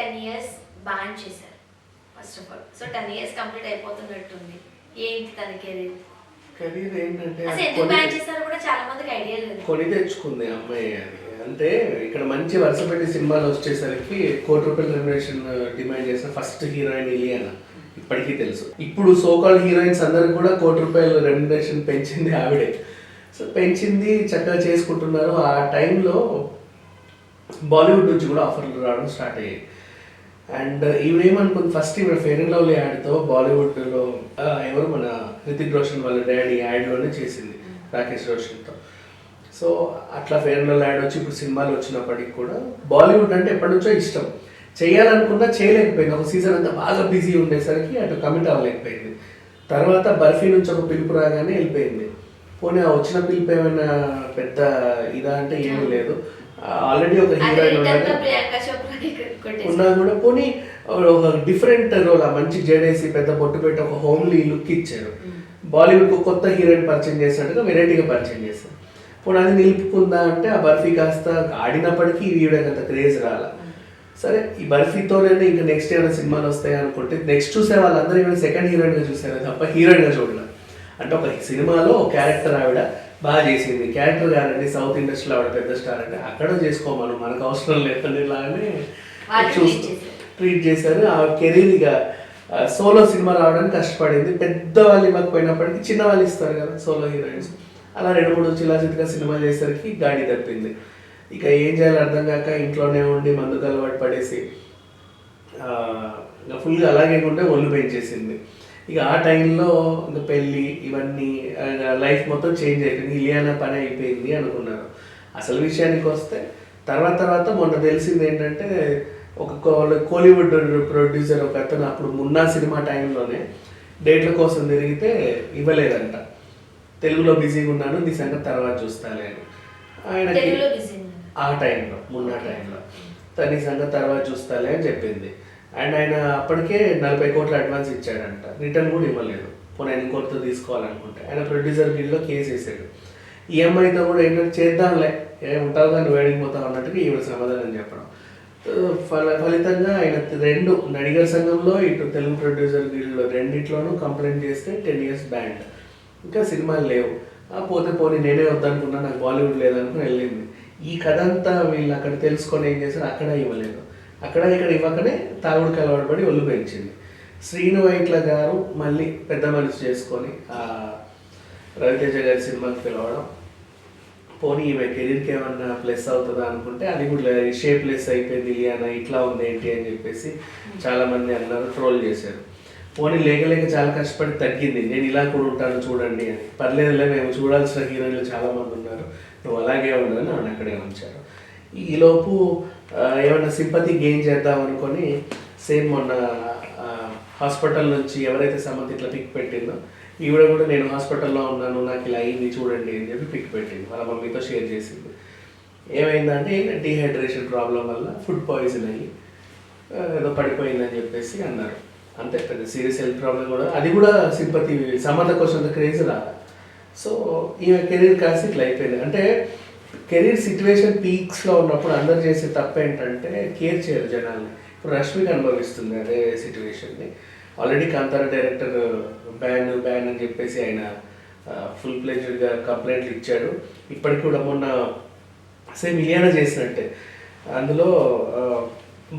10 years ban చేశారు first of all. So 10 years complete అయిపోతున్నట్టుంది. ఏంటి తన కెరీర్ ఏంటంటే అసలు ఎందుకు బ్యాన్ చేశారో కూడా చాలా మందికి ఐడియా లేదు. కొని తెచ్చుకుంది అమ్మాయి అని. అంటే ఇక్కడ మంచి వరుస పెట్టి సినిమాలు వచ్చేసరికి ₹1,00,00,000 రెమ్యునరేషన్ డిమాండ్ చేసిన ఫస్ట్ హీరోయిన్ ఇలియానా. ఇప్పటికీ తెలుసు. ఇప్పుడు సోకాల్ హీరోయిన్స్ అందరికి కూడా ₹1,00,00,000 రెమ్యునరేషన్ పెంచింది ఆవిడే. సో పెంచింది, చక్కగా చేసుకుంటున్నారు. ఆ టైంలో బాలీవుడ్ నుంచి కూడా ఆఫర్లు రావడం స్టార్ట్ అయ్యాయి. అండ్ ఈవిడేమనుకుంది, ఫస్ట్ ఈవిడ ఫెయిర్ అండ్ లవ్లీ యాడ్తో బాలీవుడ్లో ఎవరు మన హృతిక్ రోషన్ వాళ్ళ డాడీ యాడ్లోనే చేసింది రాకేష్ రోషన్తో. సో అట్లా ఫెయిర్ అండ్ లవ్లీ యాడ్ వచ్చి ఇప్పుడు సినిమాలు వచ్చినప్పటికి కూడా బాలీవుడ్ అంటే ఎప్పటి నుంచో ఇష్టం. చేయాలనుకున్నా చేయలేకపోయింది. ఒక సీజన్ అంతా బాగా బిజీ ఉండేసరికి అటు కమిట్ అవ్వలేకపోయింది. తర్వాత బర్ఫీ నుంచి ఒక పిలుపు రాగానే వెళ్ళిపోయింది. పోనీ ఆ వచ్చిన పిలుపు ఏమైనా పెద్ద ఇదా అంటే ఏమీ లేదు. ఆల్రెడీ ఒక హీరోయిన్ ఉన్నా కూడా పోనీ ఒక డిఫరెంట్ రోల్, ఆ మంచి జడేసి పెద్ద బొట్టు పెట్టి ఒక హోమ్లీ లుక్ ఇచ్చారు. బాలీవుడ్ కు కొత్త హీరోయిన్ పరిచయం చేసినట్టుగా వెరైటీగా పరిచయం చేశారు. పోనీ అది నిలుపుకుందా అంటే ఆ బర్ఫీ కాస్త ఆడినప్పటికీ ఈవిడకి అంత క్రేజ్ రాల. సరే ఈ బర్ఫీతోనే ఇంకా నెక్స్ట్ ఏమైనా సినిమాలు వస్తాయి అనుకుంటే నెక్స్ట్ చూసే వాళ్ళందరూ ఈవిడ సెకండ్ హీరోయిన్ గా చూసారు తప్ప హీరోయిన్ గా చూడలేదు. అంటే ఒక సినిమాలో క్యారెక్టర్ ఆవిడ బాగా చేసింది, క్యారెక్టర్ కాదండి సౌత్ ఇండస్ట్రీలో ఆవిడ పెద్ద స్టార్ అంటే అక్కడ చేసుకోమను, మనకు అవసరం లేదండి ఇలానే ట్రీట్ చేశారు. ఆ కెరీర్ ఇక సోలో సినిమా రావడానికి కష్టపడింది. పెద్ద వాళ్ళు ఇవ్వకపోయినప్పటికీ చిన్న వాళ్ళు ఇస్తారు కదా సోలో హీరోయిన్స్. అలా 2-3 చిల్లాచిత్తుగా సినిమాలు చేసరికి గాడి తప్పింది. ఇక ఏం చేయాలో అర్థం కాక ఇంట్లోనే ఉండి మందుకు అలవాటు పడేసి ఫుల్గా అలాగే ఉంటే ఒళ్ళు పెంచేసింది. ఇక ఆ టైంలో ఇంకా పెళ్ళి ఇవన్నీ లైఫ్ మొత్తం చేంజ్ అయిపోయింది. ఇలియానా పని అయిపోయింది అనుకున్నారు. అసలు విషయానికి వస్తే తర్వాత మొన్న తెలిసింది ఏంటంటే ఒక కోలీవుడ్ ప్రొడ్యూసర్ ఒక అతను అప్పుడు మున్నా సినిమా టైంలోనే డేట్ల కోసం తిరిగితే ఇవ్వలేదంట. తెలుగులో బిజీగా ఉన్నాను, నీ సంగతి తర్వాత చూస్తాలే అని. ఆయనకి ఆ టైంలో మున్నా టైంలో నీ సంగతి తర్వాత చూస్తాలే అని చెప్పింది. అండ్ ఆయన అప్పటికే 40 కోట్ల అడ్వాన్స్ ఇచ్చాడంట, రిటర్న్ కూడా ఇవ్వలేదు. పోనీ ఆయన ఇంకొకరితో తీసుకోవాలనుకుంటే ఆయన ప్రొడ్యూసర్ గిల్లో కేసు వేసాడు. ఈఎంఐతో కూడా ఏంటంటే చేద్దాంలే ఏముంటావు కానీ వేడికి పోతావు అన్నట్టుగా ఈవిడ సమాధానం చెప్పడం. ఫలితంగా ఆయన 2 నడిగర్ సంఘంలో ఇటు తెలుగు ప్రొడ్యూసర్ గిల్లో రెండిట్లోనూ కంప్లైంట్ చేస్తే 10 years బ్యాండ్. ఇంకా సినిమాలు లేవు. పోతే పోనీ నేనే వద్దనుకున్నా, నాకు బాలీవుడ్ లేదనుకుని వెళ్ళింది. ఈ కథ అంతా వీళ్ళు అక్కడ తెలుసుకొని ఏం చేశారు, అక్కడ ఇవ్వలేదు. అక్కడ ఇక్కడ ఇవ్వకనే తాగుడికి అలవాటు పడి ఒళ్ళు పెంచింది. శ్రీను వైట్ల గారు మళ్ళీ పెద్ద మనిషి చేసుకొని రవితేజ గారి సినిమాకి పిలవడం, పోనీ ఈమె కెరీర్కి ఏమన్నా ప్లస్ అవుతుందా అనుకుంటే అది కూడా షేప్ లెస్ అయిపోయింది ఇలియానా, ఇట్లా ఉంది ఏంటి అని చెప్పేసి చాలామంది అన్నారు, ట్రోల్ చేశారు. పోనీ లేక చాలా కష్టపడి తగ్గింది, నేను ఇలా కూడా ఉంటాను చూడండి అని. పర్లేదులే, మేము చూడాల్సిన హీరోయిన్లు చాలామంది ఉన్నారు, నువ్వు అలాగే ఉండదని ఆమెను అక్కడే ఉంచారు. ఈలోపు ఏమన్నా సింపతి గెయిన్ చేద్దాం అనుకొని సేమ్ మొన్న హాస్పిటల్ నుంచి ఎవరైతే సమంత ఇట్లా పిక్ పెట్టిందో ఈవిడ కూడా నేను హాస్పిటల్లో ఉన్నాను, నాకు ఇలా అయింది చూడండి అని చెప్పి పిక్ పెట్టింది. వాళ్ళ మమ్మీతో షేర్ చేసింది. ఏమైందంటే డీహైడ్రేషన్ ప్రాబ్లం వల్ల ఫుడ్ పాయిజన్ అయ్యి ఏదో పడిపోయిందని చెప్పేసి అన్నారు. అంతే, పెద్ద సీరియస్ హెల్త్ ప్రాబ్లం కూడా. అది కూడా సింపతి సమంత కోసం క్రేజ్ రాదు. సో ఈమె కెరీర్ కాసి ఇట్లా అయిపోయింది. అంటే కెరీర్ సిచ్యువేషన్ పీక్స్లో ఉన్నప్పుడు అందరు చేసే తప్పు ఏంటంటే కేర్ చేయరు జనాల్ని. ఇప్పుడు రష్మిక అనుభవిస్తుంది అదే సిచ్యువేషన్ని. ఆల్రెడీ కాంతారా డైరెక్టర్ బ్యాన్ అని చెప్పేసి ఆయన ఫుల్ ప్లెజ్డ్గా కంప్లైంట్లు ఇచ్చాడు. ఇప్పటికి కూడా మొన్న సేమ్ ఇలియానా చేసినట్టే అందులో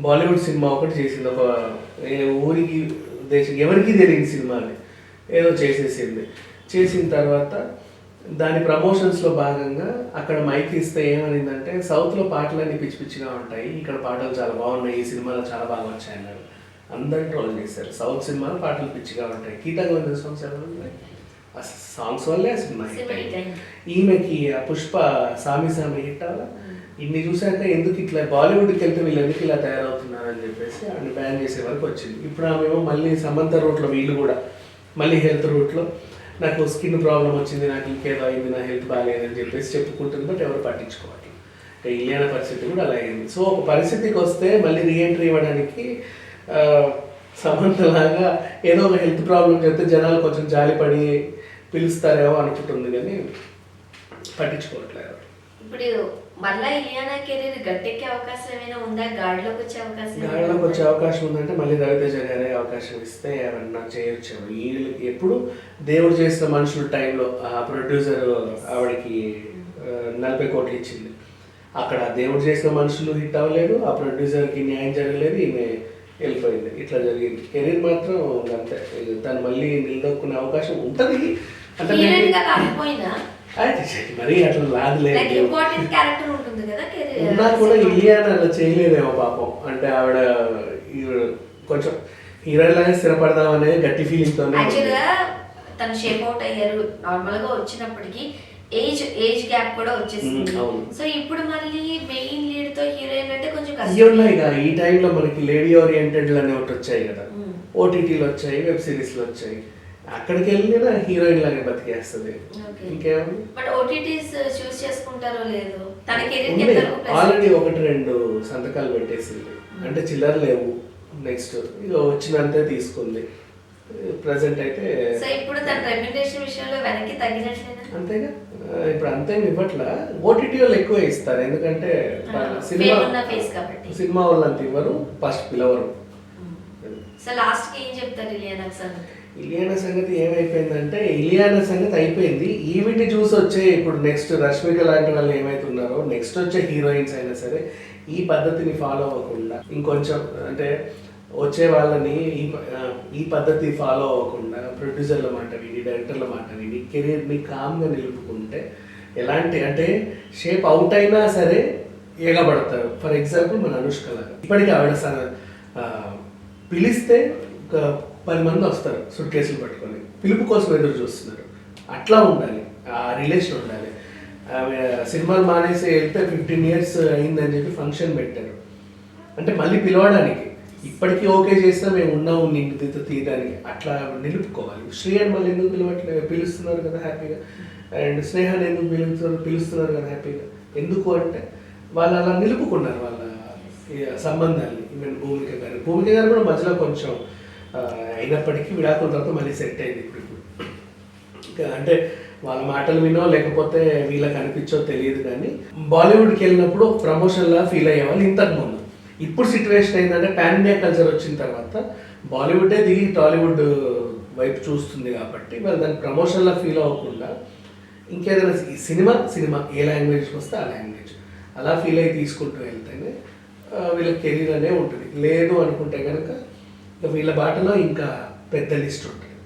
బాలీవుడ్ సినిమా ఒకటి చేసింది, ఒక ఊరికి ఎవరికి తెలియని సినిమాని ఏదో చేసేసింది. చేసిన తర్వాత దాని ప్రమోషన్స్లో భాగంగా అక్కడ మైక్ ఇస్తే ఏమనిందంటే సౌత్లో పాటలన్నీ పిచ్చి పిచ్చిగా ఉంటాయి, ఇక్కడ పాటలు చాలా బాగున్నాయి, ఈ సినిమాలో చాలా బాగా వచ్చాయి అన్నారు. అందరు ట్రోల్ చేశారు, సౌత్ సినిమాలో పాటలు పిచ్చిగా ఉంటాయి. గీతా గోవింద సాంగ్స్ ఎలా ఉన్నాయి, ఆ సాంగ్స్ వల్లే ఆ సినిమా హిట్ అయింది. ఈమెకి ఆ పుష్ప సామి హిట్ అవ్వాల. ఇన్ని చూసాక ఎందుకు ఇట్లా బాలీవుడ్కి వెళ్తే వీళ్ళు ఎందుకు ఇలా తయారవుతున్నారని చెప్పేసి ఆమె బ్యాన్ చేసే వరకు వచ్చింది. ఇప్పుడు ఆమెమో మళ్ళీ సమంత రూట్లో వీళ్ళు కూడా మళ్ళీ హెల్త్ రూట్లో నాకు స్కిన్ ప్రాబ్లం వచ్చింది, నాకు ఇంకేదో అయింది, నా హెల్త్ బాగాలేదని చెప్పేసి చెప్పుకుంటుంది. బట్ ఎవరు పట్టించుకోవాలి. ఇలియానా పరిస్థితి కూడా అలా అయింది. సో ఒక పరిస్థితికి వస్తే మళ్ళీ రీఎంట్రీ ఇవ్వడానికి సమంతలాగా ఏదో ఒక హెల్త్ ప్రాబ్లం చెప్తే జనాలు కొంచెం జాలిపడి పిలుస్తారేమో అనుకుంటుంది, కానీ పట్టించుకోవట్లేదు. ఇప్పుడు మళ్ళా ఇలియానా కెరీర్ గట్టెక్కే అవకాశం ఏమైనా ఉందా? గాడిలోకి వచ్చే అవకాశం ఏమైనా గాడిలోకి వచ్చే ఉందా? అవకాశం ఉందంటే మళ్ళీ రవితేజ గారే అవకాశం ఇస్తే ఏమన్నా చేయొచ్చు. వీళ్ళకి ఎప్పుడు దేవుడు చేసిన మనుషుల టైంలో ఆ ప్రొడ్యూసర్ ఆవిడకి 40 కోట్లు ఇచ్చింది. అక్కడ దేవుడు చేసిన మనుషులు హిట్ అవ్వలేదు, ఆ ప్రొడ్యూసర్కి న్యాయం జరగలేదు, ఈమె వెళ్ళిపోయింది. ఇట్లా జరిగింది. కెరీర్ మాత్రం అంతే. తను మళ్ళీ నిలదొక్కునే అవకాశం ఉంటుంది. అంటే హీరోయిన్ గా కాకపోయినా అయితే మరీ అట్లా లాగలేదు. లైక్ ఇంపార్టెంట్ క్యారెక్టర్ ఉంటుంది కదా కెరీర్. ఉన్నా కూడా ఇలియానా అలా చేయలేదేమో పాపం. అంటే ఆవిడ కొంచెం హీరోయిన్ లాగా స్థిరపడదాం అనేది గట్టి ఫీలింగ్ తోనే. యాక్చువల్ గా తను షేప్ అవుట్ అయ్యారు నార్మల్ గా వచ్చినప్పటికీ ఏజ్ గ్యాప్ కూడా వచ్చేసింది. అవును. సో ఇప్పుడు మళ్ళీ మెయిన్ లీడ్ తో హీరోయిన్ అంటే కొంచెం ఇవి ఉన్నాయి కదా ఈ టైంలో మనకి లేడీ ఓరియంటెడ్ అనే ఒకటి వచ్చాయి కదా, ఓటీటీలు వచ్చాయి, వెబ్ సిరీస్లు వచ్చాయి. అక్కడికి వెళ్ళినా హీరోయిన్ లాగా బతికేస్తుంది. ఇంకేమో బట్ ఓటీటీస్ చూస్ చేసుకుంటారో లేదో తన కెరీర్ ఆల్రెడీ 1-2 సంతకాలు పెట్టేసింది. అంటే చిల్లర లేవు. నెక్స్ట్ ఇక వచ్చినంతే తీసుకుంది. ప్రెసెంట్ అయితే సో ఇప్పుడు తన రెమ్యునరేషన్ విషయంలో వెనక్కి తగ్గినట్లేనా? అంతేగా. ఇప్పుడు అంతేం ఇవ్వట్లా. ఓటీటీ వాళ్ళు ఎక్కువ ఇస్తారు. ఎందుకంటే సినిమా వాళ్ళు అంత ఇవ్వరు, ఫస్ట్ పిలవరు. సో లాస్ట్ కి ఏం చెప్తారు ఇలియానా సంగతి? ఇలియానా సంగతి ఏమైపోయిందంటే ఇలియానా సంగతి అయిపోయింది. ఈవిడ్ని చూసి వచ్చే ఇప్పుడు నెక్స్ట్ రష్మిక లాంటి వాళ్ళు ఏమైతున్నారో నెక్స్ట్ వచ్చే హీరోయిన్స్ అయినా సరే ఈ పద్ధతిని ఫాలో అవ్వకుండా ఇంకొంచెం అంటే వచ్చే వాళ్ళని ఈ పద్ధతి ఫాలో అవ్వకుండా ప్రొడ్యూసర్ల మాట విని డైరెక్టర్ల మాట విని కెరీర్ని కామ్గా నిలుపుకుంటే ఎలాంటి అంటే షేప్ అవుట్ అయినా సరే ఎగబడతారు. ఫర్ ఎగ్జాంపుల్ మన అనుష్క లాగా ఇప్పటికీ ఆవిడ పిలిస్తే ఒక 10 మంది వస్తారు సూట్ కేసులు పట్టుకొని, పిలుపు కోసం ఎదురు చూస్తున్నారు. అట్లా ఉండాలి, ఆ రిలేషన్ ఉండాలి. ఆమె సినిమాలు మానేసి వెళ్తే 15 years అయిందని చెప్పి ఫంక్షన్ పెట్టారు. అంటే మళ్ళీ పిలవడానికి ఇప్పటికీ ఓకే చేసినా మేము ఉన్నాము నిన్ను తీయడానికి అట్లా నిలుపుకోవాలి. శ్రీయాన్ మళ్ళీ ఎందుకు పిలుస్తున్నారు కదా హ్యాపీగా, అండ్ స్నేహాన్ని ఎందుకు పిలుస్తున్నారు కదా హ్యాపీగా. ఎందుకు అంటే వాళ్ళు అలా నిలుపుకున్నారు వాళ్ళ సంబంధాన్ని. ఈవెన్ భూమిక గారు కూడా మధ్యలో కొంచెం అయినప్పటికీ విడాకుల తర్వాత మళ్ళీ సెట్ అయింది. ఇప్పుడు అంటే వాళ్ళ మాటలు వినో లేకపోతే వీళ్ళకి అనిపించో తెలియదు, కానీ బాలీవుడ్కి వెళ్ళినప్పుడు ప్రమోషన్లా ఫీల్ అయ్యేవాళ్ళు ఇంతకుముందు. ఇప్పుడు సిచ్యువేషన్ ఏంటంటే పాన్ ఇండియా కల్చర్ వచ్చిన తర్వాత బాలీవుడే దిగి టాలీవుడ్ వైపు చూస్తుంది కాబట్టి వాళ్ళు దాన్ని ప్రమోషన్లా ఫీల్ అవ్వకుండా ఇంకేదైనా సినిమా ఏ లాంగ్వేజ్కి వస్తే ఆ లాంగ్వేజ్ అలా ఫీల్ అయ్యి తీసుకుంటూ వెళ్తేనే వీళ్ళ కెరీర్ అనే ఉంటుంది. లేదు అనుకుంటే కనుక వీళ్ళ బాటలో ఇంకా పెద్ద లిస్ట్ ఉంటుంది.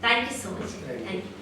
Thank you so much. Thank you.